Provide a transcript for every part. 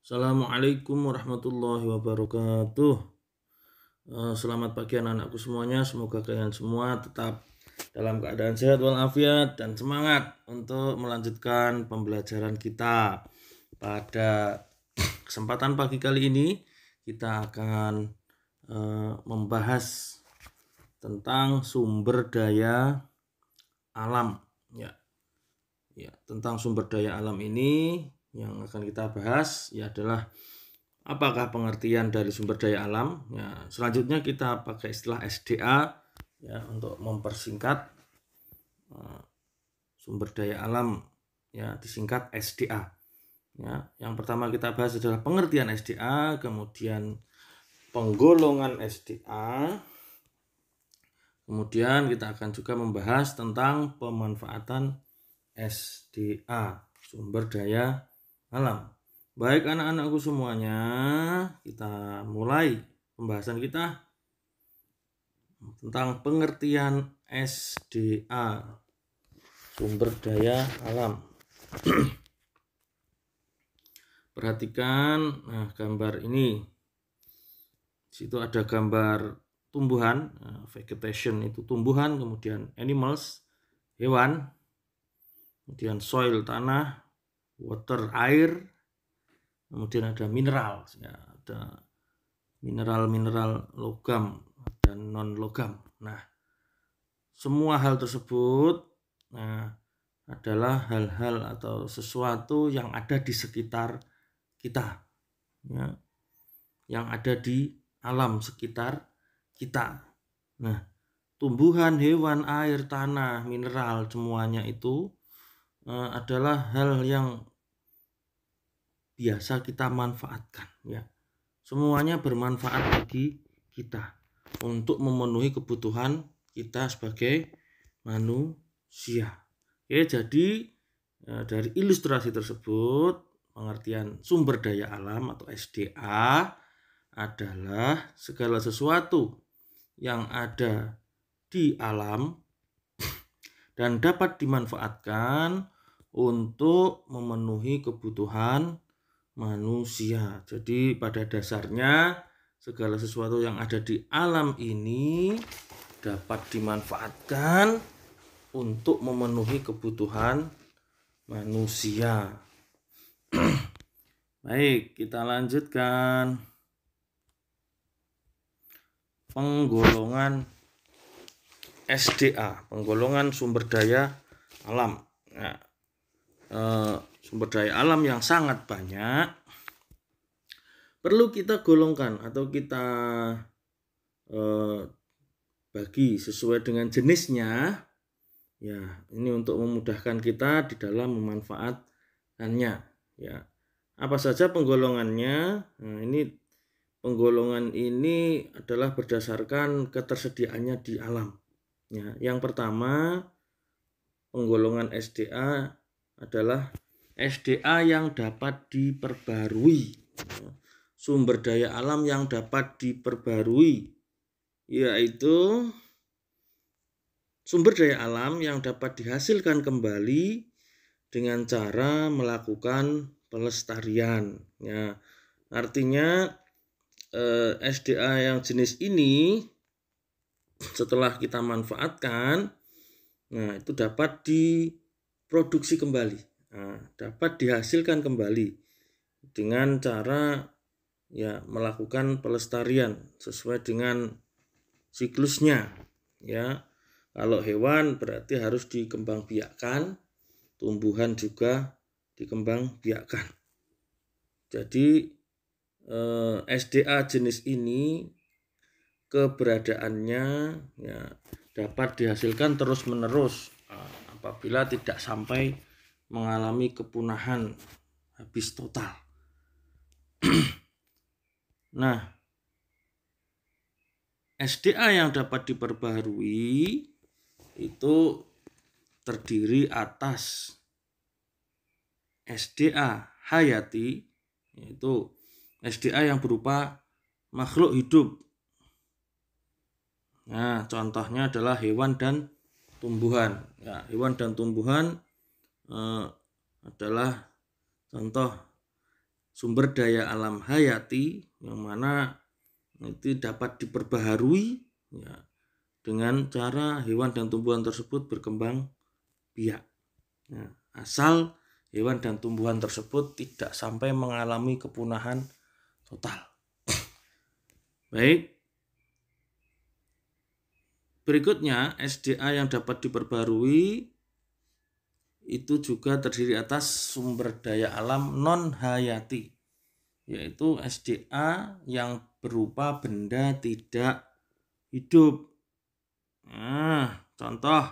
Assalamualaikum warahmatullahi wabarakatuh. Selamat pagi anak-anakku semuanya. Semoga kalian semua tetap dalam keadaan sehat walafiat dan semangat untuk melanjutkan pembelajaran kita. Pada kesempatan pagi kali ini kita akan membahas tentang sumber daya alam. Tentang sumber daya alam ini yang akan kita bahas adalah apakah pengertian dari sumber daya alam. Selanjutnya kita pakai istilah SDA untuk mempersingkat sumber daya alam, disingkat SDA. Yang pertama kita bahas adalah pengertian SDA, kemudian penggolongan SDA, kemudian kita akan juga membahas tentang pemanfaatan SDA, sumber daya alam. Baik anak-anakku semuanya, kita mulai pembahasan kita tentang pengertian SDA, sumber daya alam. Perhatikan gambar ini. Di situ ada gambar tumbuhan, vegetation itu tumbuhan, kemudian animals, hewan, kemudian soil tanah, water air, kemudian ada mineral, ada mineral logam dan non logam. Nah, semua hal tersebut adalah hal-hal atau sesuatu yang ada di sekitar kita, yang ada di alam sekitar kita. Nah, tumbuhan, hewan, air, tanah, mineral, semuanya itu adalah hal yang biasa kita manfaatkan, semuanya bermanfaat bagi kita untuk memenuhi kebutuhan kita sebagai manusia. Jadi dari ilustrasi tersebut, pengertian sumber daya alam atau SDA adalah segala sesuatu yang ada di alam dan dapat dimanfaatkan untuk memenuhi kebutuhan manusia. Jadi pada dasarnya segala sesuatu yang ada di alam ini dapat dimanfaatkan untuk memenuhi kebutuhan manusia. Baik, kita lanjutkan. Penggolongan SDA, penggolongan sumber daya alam. Sumber daya alam yang sangat banyak perlu kita golongkan atau kita bagi sesuai dengan jenisnya. Ini untuk memudahkan kita di dalam memanfaatkannya. Apa saja penggolongannya? Penggolongan ini adalah berdasarkan ketersediaannya di alam. Yang pertama, penggolongan SDA adalah SDA yang dapat diperbarui. Sumber daya alam yang dapat diperbarui yaitu sumber daya alam yang dapat dihasilkan kembali dengan cara melakukan pelestarian. Artinya SDA yang jenis ini setelah kita manfaatkan, itu dapat diproduksi kembali, dapat dihasilkan kembali dengan cara melakukan pelestarian sesuai dengan siklusnya. Kalau hewan berarti harus dikembangbiakkan, tumbuhan juga dikembangbiakkan. Jadi SDA jenis ini keberadaannya dapat dihasilkan terus-menerus apabila tidak sampai mengalami kepunahan habis total. Nah, SDA yang dapat diperbarui itu terdiri atas SDA hayati, yaitu SDA yang berupa makhluk hidup. Contohnya adalah hewan dan tumbuhan. Hewan dan tumbuhan adalah contoh sumber daya alam hayati yang mana itu dapat diperbaharui ya, dengan cara hewan dan tumbuhan tersebut berkembang biak. Nah, asal hewan dan tumbuhan tersebut tidak sampai mengalami kepunahan total. Baik. Berikutnya, SDA yang dapat diperbarui itu juga terdiri atas sumber daya alam non-hayati, yaitu SDA yang berupa benda tidak hidup. Nah, contoh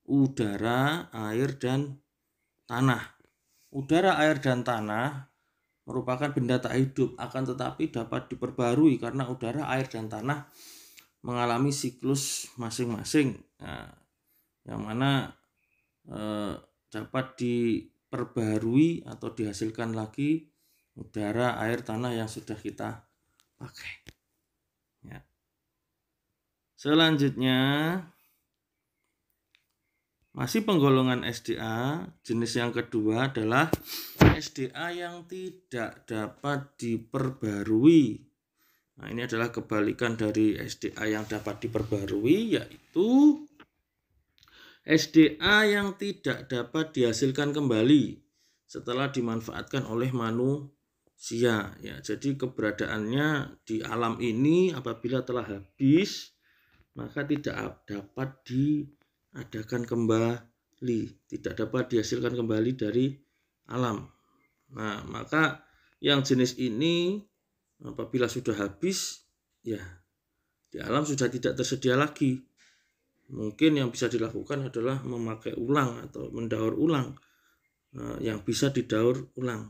udara, air, dan tanah. Udara, air, dan tanah merupakan benda tak hidup, akan tetapi dapat diperbarui karena udara, air, dan tanah mengalami siklus masing-masing. Nah, yang mana dapat diperbarui atau dihasilkan lagi udara, air, tanah yang sudah kita pakai. Ya. Selanjutnya, masih penggolongan SDA, jenis yang kedua adalah SDA yang tidak dapat diperbarui. Nah, ini adalah kebalikan dari SDA yang dapat diperbarui, yaitu SDA yang tidak dapat dihasilkan kembali setelah dimanfaatkan oleh manusia. Ya, jadi keberadaannya di alam ini apabila telah habis, maka tidak dapat diadakan kembali, tidak dapat dihasilkan kembali dari alam. Nah, maka yang jenis ini apabila sudah habis, ya di alam sudah tidak tersedia lagi. Mungkin yang bisa dilakukan adalah memakai ulang atau mendaur ulang yang bisa didaur ulang.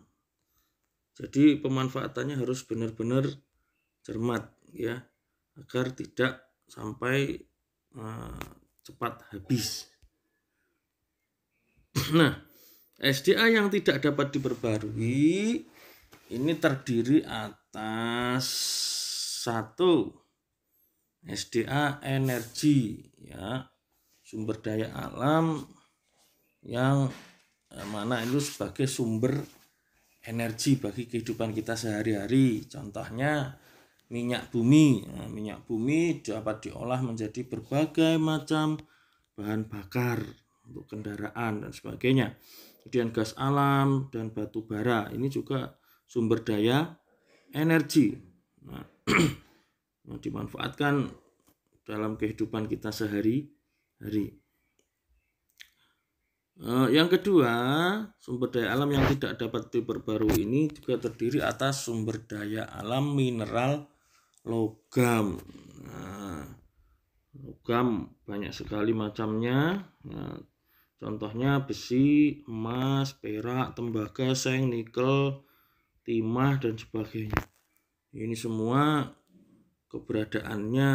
Jadi pemanfaatannya harus benar-benar cermat ya, agar tidak sampai cepat habis. Nah, SDA yang tidak dapat diperbarui ini terdiri atas satu, SDA energi ya, sumber daya alam yang mana itu sebagai sumber energi bagi kehidupan kita sehari-hari. Contohnya minyak bumi. Nah, minyak bumi dapat diolah menjadi berbagai macam bahan bakar untuk kendaraan dan sebagainya. Kemudian gas alam dan batu bara ini juga sumber daya energi. Nah, yang dimanfaatkan dalam kehidupan kita sehari-hari. Yang kedua, sumber daya alam yang tidak dapat diperbarui ini juga terdiri atas sumber daya alam mineral logam. Nah, logam banyak sekali macamnya. Nah, contohnya besi, emas, perak, tembaga, seng, nikel, timah, dan sebagainya. Ini semua keberadaannya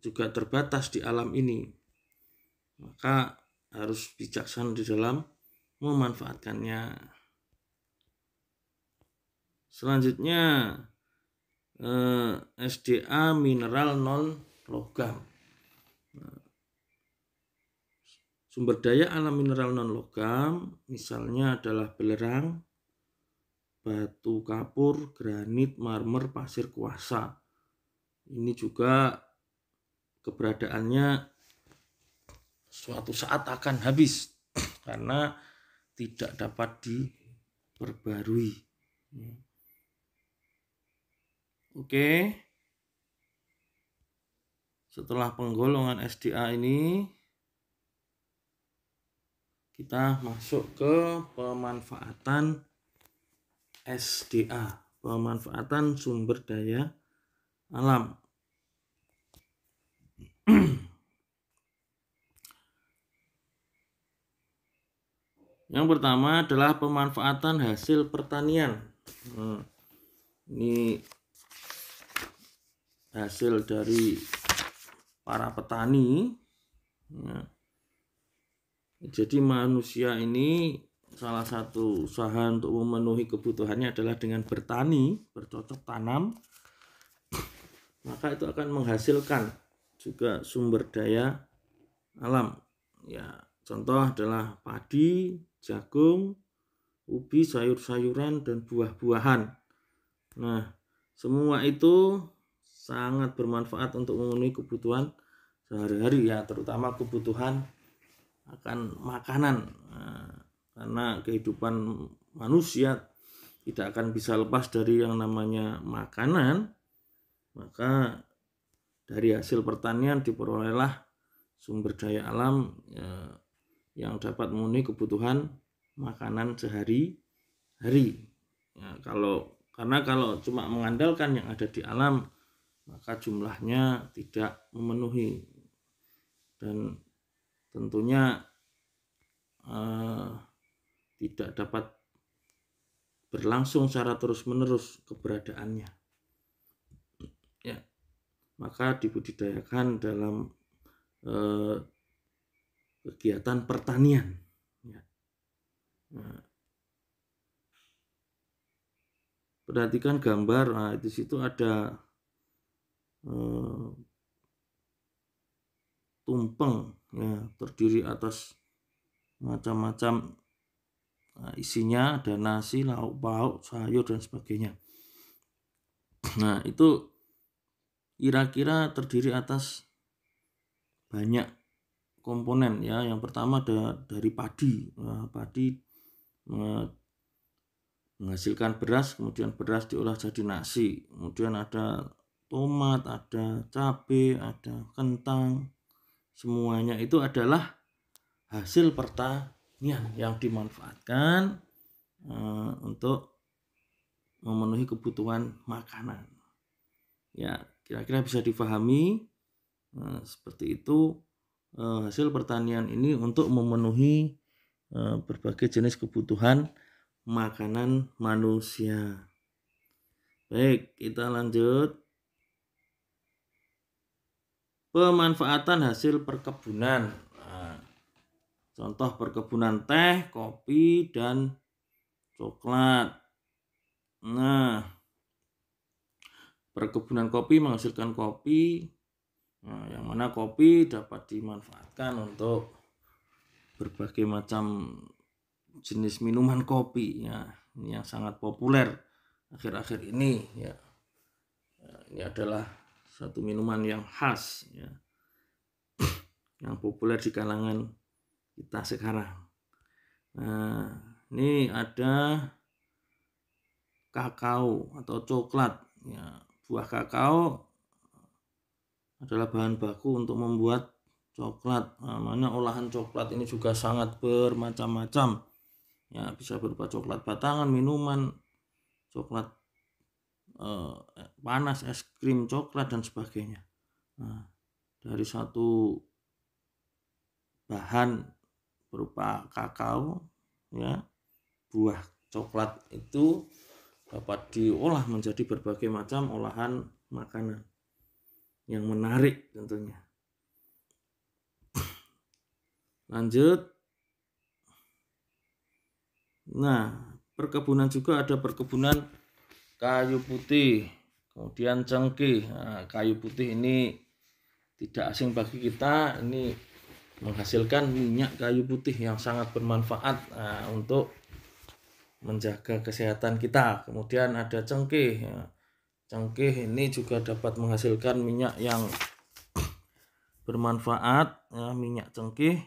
juga terbatas di alam ini. Maka harus bijaksana di dalam memanfaatkannya. Selanjutnya SDA mineral non logam. Sumber daya alam mineral non logam misalnya adalah belerang, batu kapur, granit, marmer, pasir kuarsa. Ini juga keberadaannya suatu saat akan habis karena tidak dapat diperbarui. Oke. Setelah penggolongan SDA ini, kita masuk ke pemanfaatan SDA, pemanfaatan sumber daya alam. Yang pertama adalah pemanfaatan hasil pertanian. Ini hasil dari para petani. Jadi manusia ini salah satu usaha untuk memenuhi kebutuhannya adalah dengan bertani, bercocok tanam. Maka itu akan menghasilkan juga sumber daya alam. Ya, contoh adalah padi, jagung, ubi, sayur-sayuran, dan buah-buahan. Nah, semua itu sangat bermanfaat untuk memenuhi kebutuhan sehari-hari ya, terutama kebutuhan akan makanan. Nah, karena kehidupan manusia tidak akan bisa lepas dari yang namanya makanan, maka dari hasil pertanian diperolehlah sumber daya alam yang dapat memenuhi kebutuhan makanan sehari-hari. Ya, karena kalau cuma mengandalkan yang ada di alam, maka jumlahnya tidak memenuhi dan tentunya tidak dapat berlangsung secara terus-menerus keberadaannya. Ya, maka dibudidayakan dalam kegiatan pertanian. Ya. Nah, perhatikan gambar, nah, di situ ada tumpeng, ya, terdiri atas macam-macam isinya, ada nasi, lauk pauk, sayur, dan sebagainya. Nah, itu kira-kira terdiri atas banyak komponen ya. Yang pertama dari padi. Nah, padi menghasilkan beras, kemudian beras diolah jadi nasi. Kemudian ada tomat, ada cabai, ada kentang. Semuanya itu adalah hasil pertanian yang dimanfaatkan untuk memenuhi kebutuhan makanan. Ya, kira-kira bisa difahami seperti itu. Hasil pertanian ini untuk memenuhi berbagai jenis kebutuhan makanan manusia. Baik, kita lanjut. Pemanfaatan hasil perkebunan. Nah, contoh perkebunan teh, kopi, dan coklat. Nah, perkebunan kopi menghasilkan kopi. Nah, yang mana kopi dapat dimanfaatkan untuk berbagai macam jenis minuman kopi ya. Ini yang sangat populer akhir-akhir ini ya. Ini adalah satu minuman yang khas ya, yang populer di kalangan kita sekarang. Nah, ini ada kakao atau coklat ya. Buah kakao adalah bahan baku untuk membuat coklat. Namanya olahan coklat ini juga sangat bermacam-macam ya, bisa berupa coklat batangan, minuman, coklat panas, es krim coklat, dan sebagainya. Nah, dari satu bahan berupa kakao ya, buah coklat itu dapat diolah menjadi berbagai macam olahan makanan yang menarik tentunya. Lanjut. Nah, perkebunan juga ada perkebunan kayu putih, kemudian cengkeh. Nah, kayu putih ini tidak asing bagi kita. Ini menghasilkan minyak kayu putih yang sangat bermanfaat untuk menjaga kesehatan kita. Kemudian ada cengkeh. Ya. Cengkeh ini juga dapat menghasilkan minyak yang bermanfaat, ya, minyak cengkeh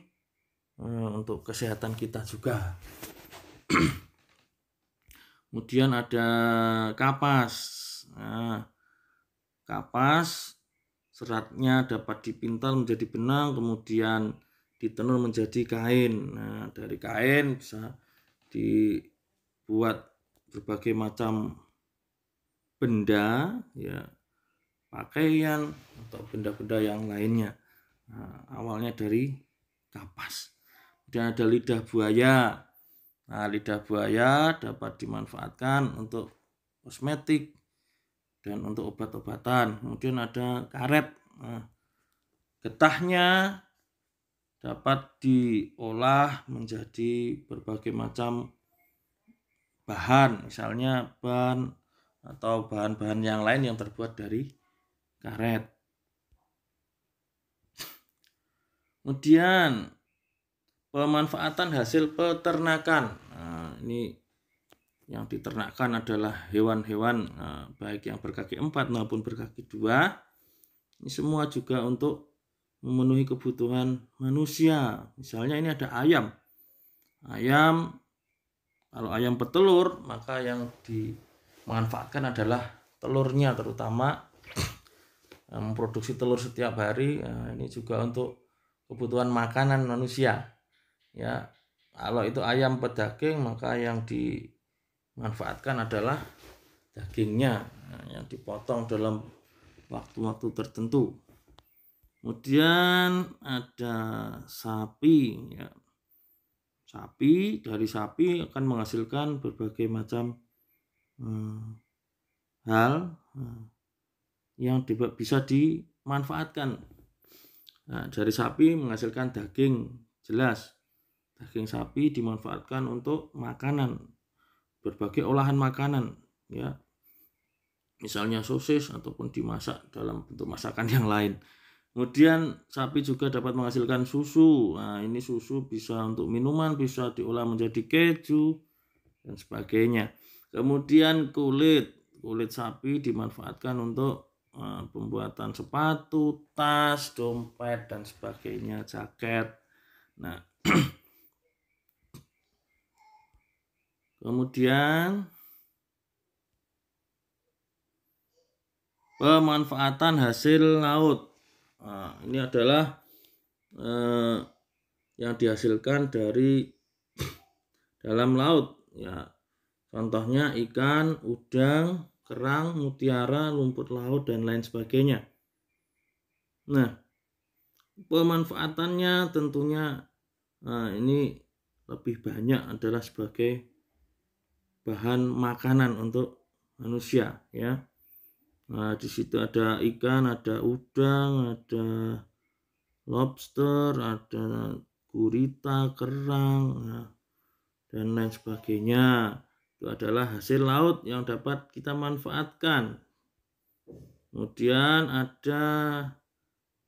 untuk kesehatan kita juga. Kemudian ada kapas. Nah, kapas seratnya dapat dipintal menjadi benang, kemudian ditenun menjadi kain. Nah, dari kain bisa dibuat berbagai macam benda ya, pakaian atau benda-benda yang lainnya. Nah, awalnya dari kapas. Kemudian ada lidah buaya. Nah, lidah buaya dapat dimanfaatkan untuk kosmetik dan untuk obat-obatan. Kemudian ada karet. Nah, getahnya dapat diolah menjadi berbagai macam bahan, misalnya ban atau bahan-bahan yang lain yang terbuat dari karet. Kemudian pemanfaatan hasil peternakan. Nah, ini yang diternakkan adalah hewan-hewan baik yang berkaki 4 maupun berkaki 2. Ini semua juga untuk memenuhi kebutuhan manusia. Misalnya ini ada ayam. Kalau ayam petelur, maka yang dimanfaatkan adalah telurnya, terutama memproduksi telur setiap hari. Ini juga untuk kebutuhan makanan manusia. Ya, kalau itu ayam pedaging, maka yang dimanfaatkan adalah dagingnya, yang dipotong dalam waktu-waktu tertentu. Kemudian ada sapi. Ya. Dari sapi akan menghasilkan berbagai macam hal yang bisa dimanfaatkan. Nah, dari sapi menghasilkan daging, jelas. Daging sapi dimanfaatkan untuk makanan, berbagai olahan makanan, ya. Misalnya sosis ataupun dimasak dalam bentuk masakan yang lain. Kemudian sapi juga dapat menghasilkan susu. Nah, ini susu bisa untuk minuman, bisa diolah menjadi keju dan sebagainya. Kemudian kulit sapi dimanfaatkan untuk pembuatan sepatu, tas, dompet dan sebagainya, jaket. Nah, kemudian pemanfaatan hasil laut. Nah, ini adalah yang dihasilkan dari dalam laut. Ya, contohnya ikan, udang, kerang, mutiara, rumput laut dan lain sebagainya. Nah, pemanfaatannya tentunya ini lebih banyak adalah sebagai bahan makanan untuk manusia, ya. Nah, di situ ada ikan, ada udang, ada lobster, ada gurita, kerang, dan lain sebagainya. Itu adalah hasil laut yang dapat kita manfaatkan. Kemudian ada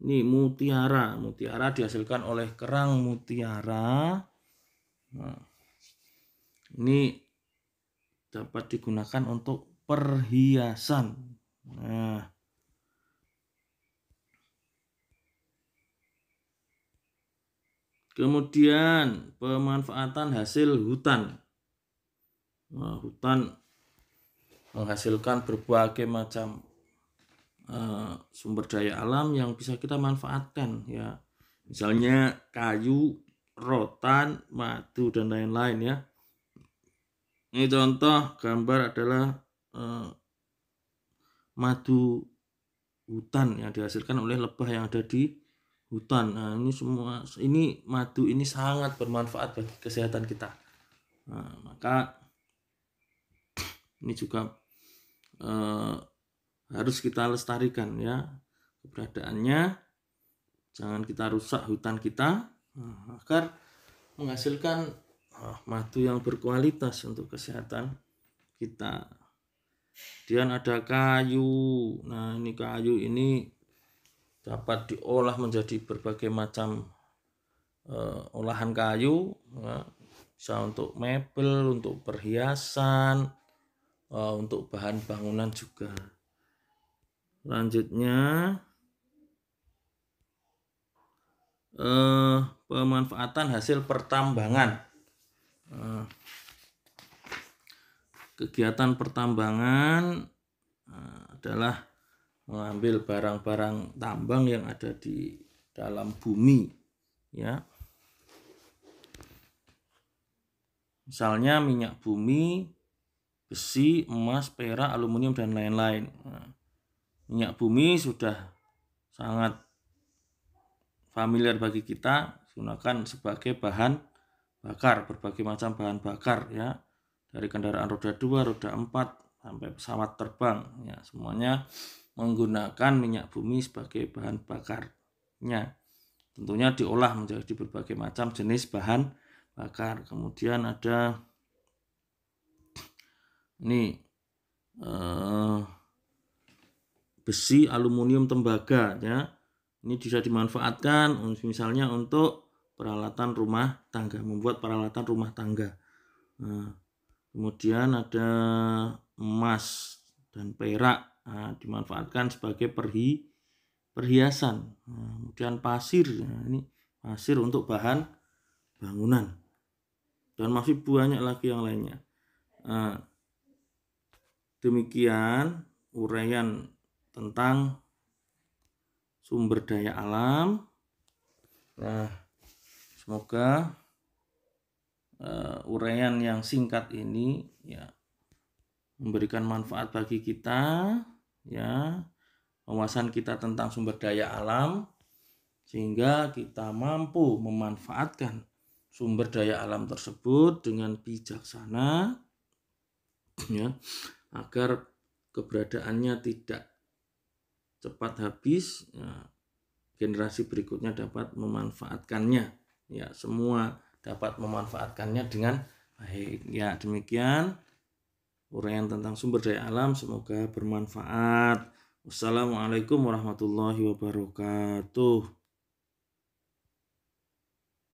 mutiara. Mutiara dihasilkan oleh kerang mutiara. Nah, ini dapat digunakan untuk perhiasan. Nah, kemudian pemanfaatan hasil hutan. Nah, hutan menghasilkan berbagai macam sumber daya alam yang bisa kita manfaatkan, ya. Misalnya kayu, rotan, madu dan lain-lain, ya. Ini contoh gambar adalah madu hutan yang dihasilkan oleh lebah yang ada di hutan. Nah, ini madu ini sangat bermanfaat bagi kesehatan kita. Nah, maka ini juga harus kita lestarikan, ya, keberadaannya. Jangan kita rusak hutan kita agar menghasilkan madu yang berkualitas untuk kesehatan kita. Kemudian ada kayu. Nah, ini kayu ini dapat diolah menjadi berbagai macam olahan kayu, ya. Bisa untuk mebel, untuk perhiasan, untuk bahan bangunan juga. Selanjutnya pemanfaatan hasil pertambangan. Kegiatan pertambangan adalah mengambil barang-barang tambang yang ada di dalam bumi, ya. Misalnya minyak bumi, besi, emas, perak, aluminium dan lain-lain. Minyak bumi sudah sangat familiar bagi kita, gunakan sebagai bahan bakar, berbagai macam bahan bakar, ya. Dari kendaraan roda 2, roda 4 sampai pesawat terbang, ya, semuanya menggunakan minyak bumi sebagai bahan bakarnya. Tentunya diolah menjadi berbagai macam jenis bahan bakar. Kemudian ada ini besi, aluminium, tembaga, ya. Ini bisa dimanfaatkan misalnya untuk peralatan rumah tangga, membuat peralatan rumah tangga. Nah, Kemudian ada emas dan perak, dimanfaatkan sebagai perhiasan. Kemudian pasir, ini pasir untuk bahan bangunan, dan masih banyak lagi yang lainnya. Demikian uraian tentang sumber daya alam. Semoga uraian yang singkat ini ya memberikan manfaat bagi kita, ya, wawasan kita tentang sumber daya alam, sehingga kita mampu memanfaatkan sumber daya alam tersebut dengan bijaksana, ya, agar keberadaannya tidak cepat habis, ya, generasi berikutnya dapat memanfaatkannya, ya, semua dapat memanfaatkannya dengan baik. Ya, demikian uraian tentang sumber daya alam, semoga bermanfaat. Wassalamualaikum warahmatullahi wabarakatuh.